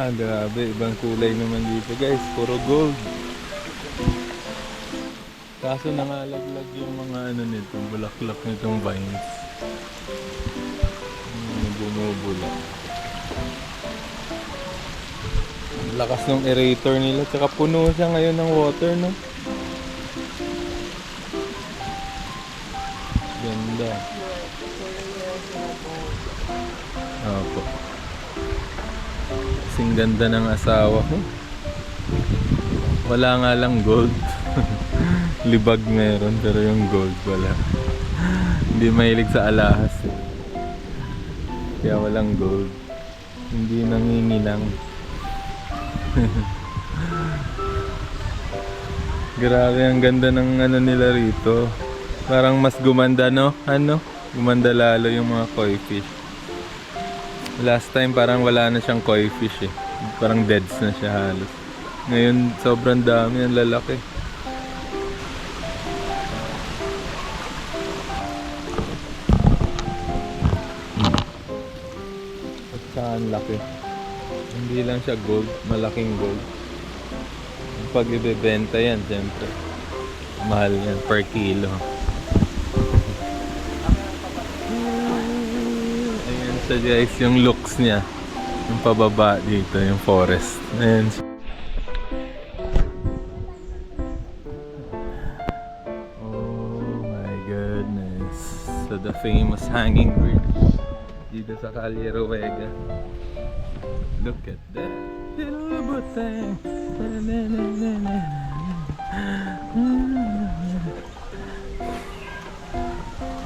Grabe, ibang kulay naman dito guys. Puro gold. Kaso nangalaglag yung mga ano nito, bulaklak nitong vines. Bumubula. Lakas ng aerator nila. Tsaka puno siya ngayon ng water, no? Ganda. Opo. Kasing ganda ng asawa ko. Wala nga lang gold. Libag meron pero yung gold wala. Hindi mahilig sa alahas eh. Kaya walang gold. Hindi nanginginang. Grabe ang ganda ng ano nila rito. Parang mas gumanda, no? Ano? Gumanda lalo yung mga koi fish. Last time parang wala na siyang koi fish eh. Parang deads na siya halos. Ngayon sobrang dami, ang lalaki. At saka ang laki. Hindi lang siya gold, malaking gold. Pag ibebenta yan, siyempre mahal yan per kilo. Ayan siya guys, yung looks niya. Yung pababa dito, yung forest. Ayan siya. Oh my goodness. So the famous hanging bridge dito sa Calle Ruega. Look at that little thing.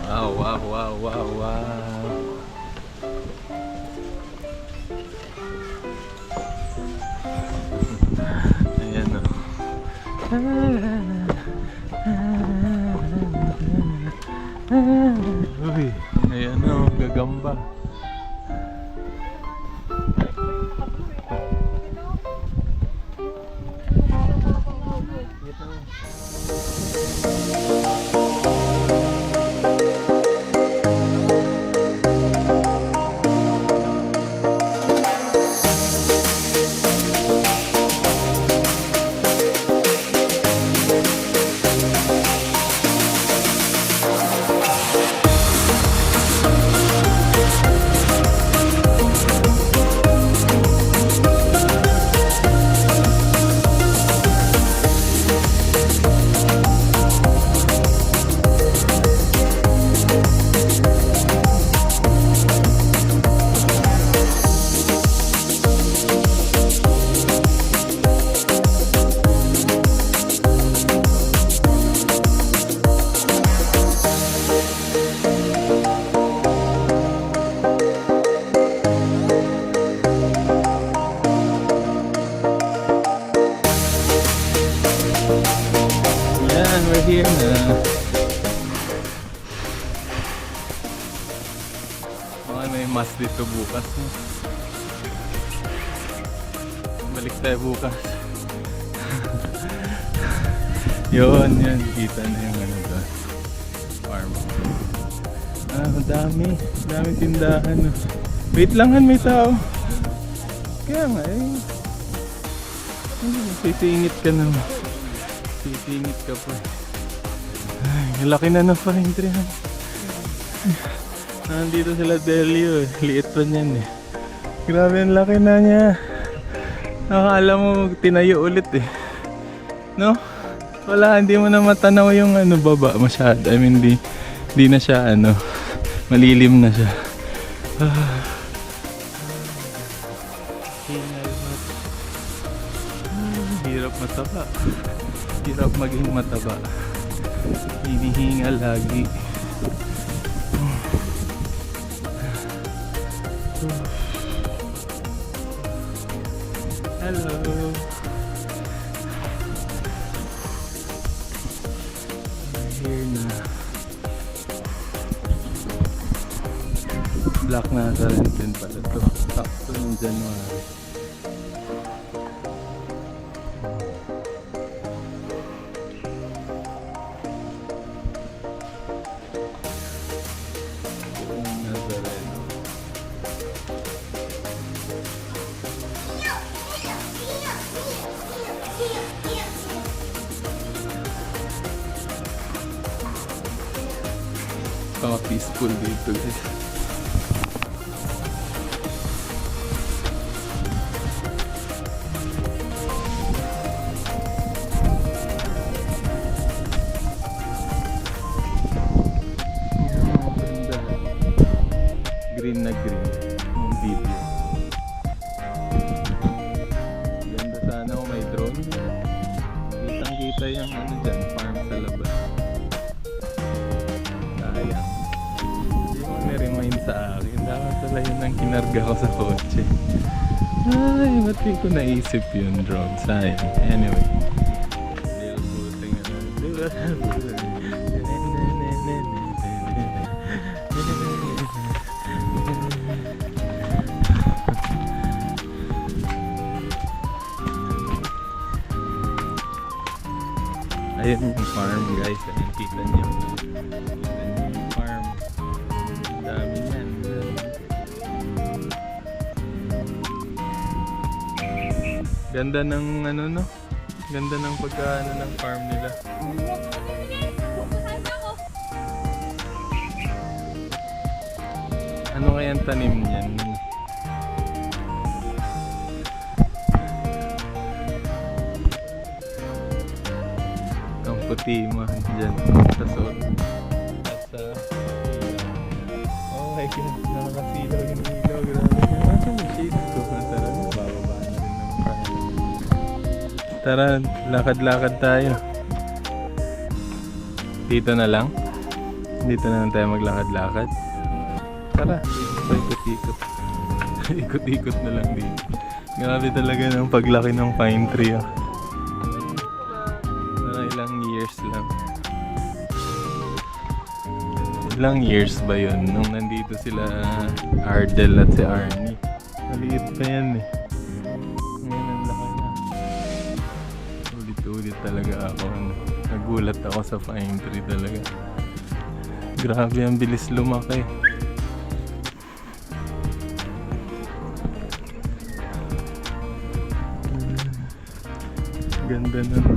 Wow, wow, wow, wow, wow. Ayan o. Uy, ayan o, gagamba. We're here na. Okay, may mas dito bukas. Balik tayo bukas. Yun, kita na yung ano doon. Farm. Dami tindahan. Wait lang, may tao. Kaya nga eh. Titingit ka naman. Titingit ka pa. Ay, laki na ng pine tree. Nandito sila Delio eh. Liit pa niyan eh. Grabe ang laki na niya. Nakakala mo tinayo ulit eh. No? Wala, hindi mo na matanaw yung ano baba masyado. I mean, di na siya ano. Malilim na siya. Hirap mataba. Hirap maging mataba. Hinihinga lagi. Hello. Here na. Black na sa rin din pala ito. Sakto ng January. Napaka-peaceful dito guys. Green na green yung video. Ganda sana kung may drone. Kitang kita yung ano dyan, farm sa labas. Sayang. Hindi mo na-remind sa akin. Dapat pala yun ang kinarga ko sa kotse. Ay, ba't di ko naisip yun, drone? Sayang. Anyway. Little buting ano. Diba? Ayun yung farm guys, ayun kita nyo. Ayun yung farm. Ang dami yan. Ganda ng ano no? Ganda ng pagkaano ng farm nila. Ano kayang tanim niyan? Puti mo dyan sa suot at sa ilaw. Oh my god, nakakasilaw yung ilaw. Grabe naman yung shades ko. Tara, bababa na rin ng front. Tara, lakad-lakad tayo. Dito na lang? Dito na lang tayo maglakad-lakad. Tara, dito sa ikot-ikot. Ikot-ikot na lang dito. Grabe talaga ng paglaki ng pine tree. Oh. Ilang years lang. Ilang years ba yun? Nung nandito sila Ardel at si Arnie. Maliit pa yan eh. Ngayon ang laki na. Ulit-ulit talaga ako. Nagulat ako sa pine tree talaga. Grabe ang bilis lumaki. Ganda na no.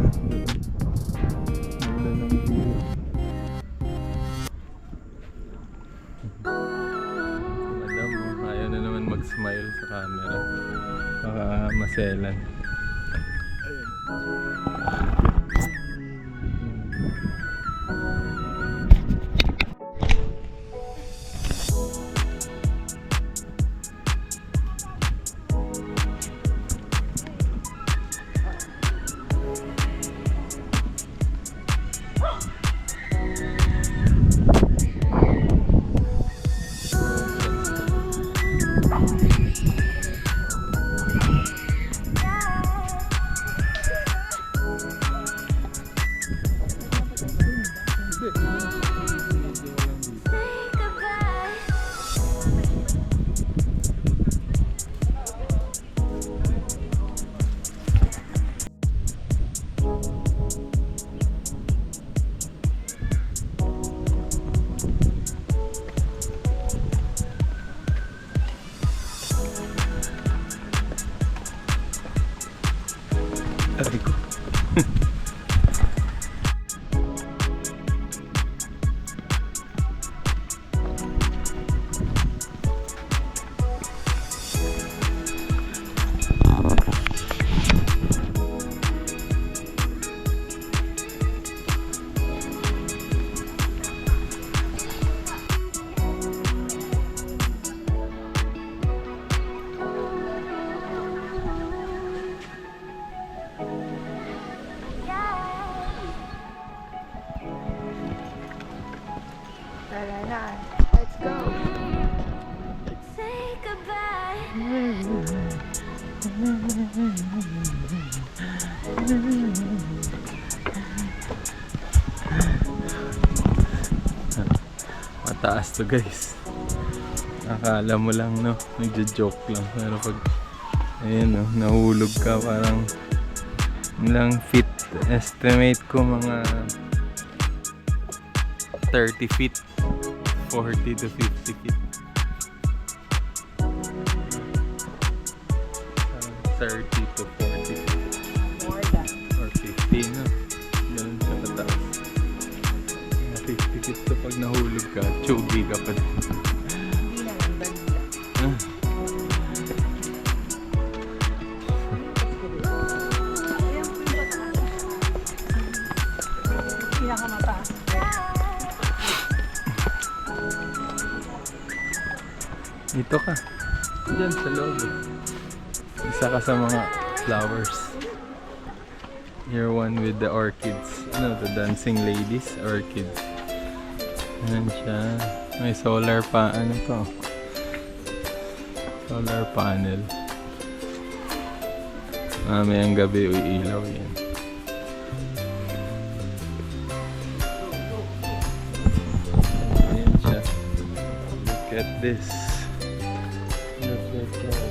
Madam, ayaw na naman mag-smile sa camera. Baka maselan. Aray ko. Let's go. Say goodbye. Mataas to guys. Akala mo lang no, nagjo-joke lang. Pero pag ayun no, nahulog ka parang ilang feet. Estimate ko mga 30 feet. 40 to 50 feet. 30 to 40 feet. More than. Or 50 no? Ganun siya kataas. 50 feet to Pag nahulog ka, chugi ka pa din. Hindi na lang, dali lang. Ah. Ayan po yung pataas. Pinakamataas. Dito ka. Diyan sa loob. Isa ka sa mga flowers. You're one with the orchids. Ano, the dancing ladies orchids. Ayan siya. May solar pa. Ano to? Solar panel. Mamayang gabi uiilaw yan. Ayan siya. Look at this. Look at that.